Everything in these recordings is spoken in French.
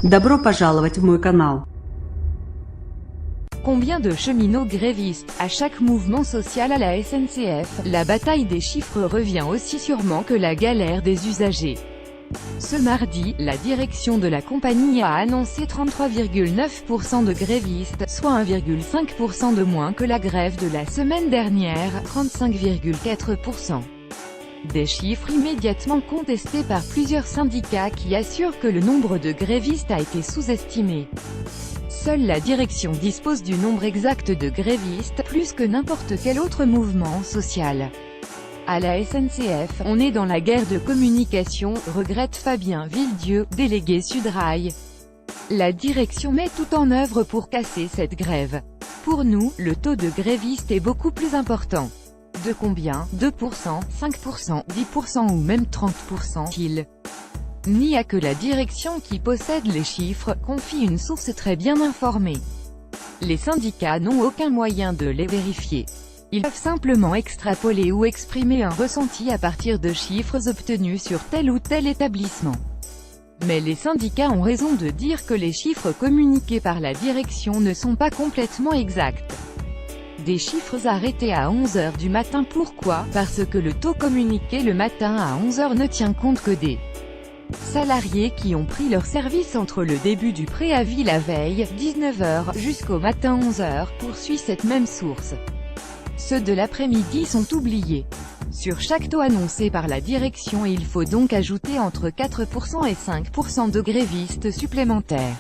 Добро пожаловать в мой канал. Combien de cheminots grévistes? À chaque mouvement social à la SNCF, la bataille des chiffres revient aussi sûrement que la galère des usagers. Ce mardi, la direction de la compagnie a annoncé 33,9% de grévistes, soit 1,5% de moins que la grève de la semaine dernière, 35,4%. Des chiffres immédiatement contestés par plusieurs syndicats qui assurent que le nombre de grévistes a été sous-estimé. Seule la direction dispose du nombre exact de grévistes, plus que n'importe quel autre mouvement social. À la SNCF, on est dans la guerre de communication, regrette Fabien Villedieu, délégué Sudrail. La direction met tout en œuvre pour casser cette grève. Pour nous, le taux de grévistes est beaucoup plus important. De combien? 2%, 5%, 10% ou même 30%? Il n'y a que la direction qui possède les chiffres, confie une source très bien informée. Les syndicats n'ont aucun moyen de les vérifier. Ils peuvent simplement extrapoler ou exprimer un ressenti à partir de chiffres obtenus sur tel ou tel établissement. Mais les syndicats ont raison de dire que les chiffres communiqués par la direction ne sont pas complètement exacts. Des chiffres arrêtés à 11 h du matin. Pourquoi? Parce que le taux communiqué le matin à 11 h ne tient compte que des salariés qui ont pris leur service entre le début du préavis la veille, 19 h, jusqu'au matin 11 h, poursuit cette même source. Ceux de l'après-midi sont oubliés. Sur chaque taux annoncé par la direction, il faut donc ajouter entre 4% et 5% de grévistes supplémentaires.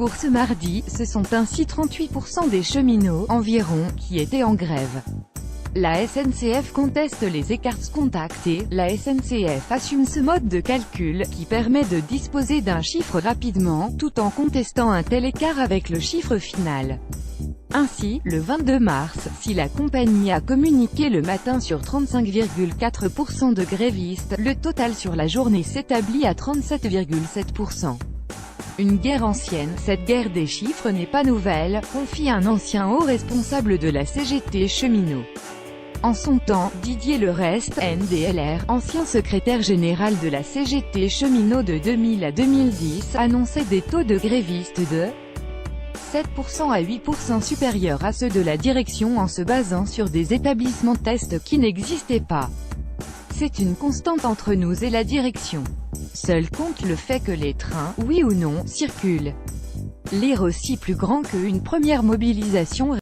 Pour ce mardi, ce sont ainsi 38% des cheminots, environ, qui étaient en grève. La SNCF conteste les écarts contactés. La SNCF assume ce mode de calcul, qui permet de disposer d'un chiffre rapidement, tout en contestant un tel écart avec le chiffre final. Ainsi, le 22 mars, si la compagnie a communiqué le matin sur 35,4% de grévistes, le total sur la journée s'établit à 37,7%. Une guerre ancienne, cette guerre des chiffres n'est pas nouvelle, confie un ancien haut responsable de la CGT cheminot. En son temps, Didier Lerest, NDLR, ancien secrétaire général de la CGT cheminot de 2000 à 2010, annonçait des taux de grévistes de 7% à 8% supérieurs à ceux de la direction en se basant sur des établissements tests qui n'existaient pas. C'est une constante entre nous et la direction. Seul compte le fait que les trains, oui ou non, circulent. L'air aussi plus grand qu'une première mobilisation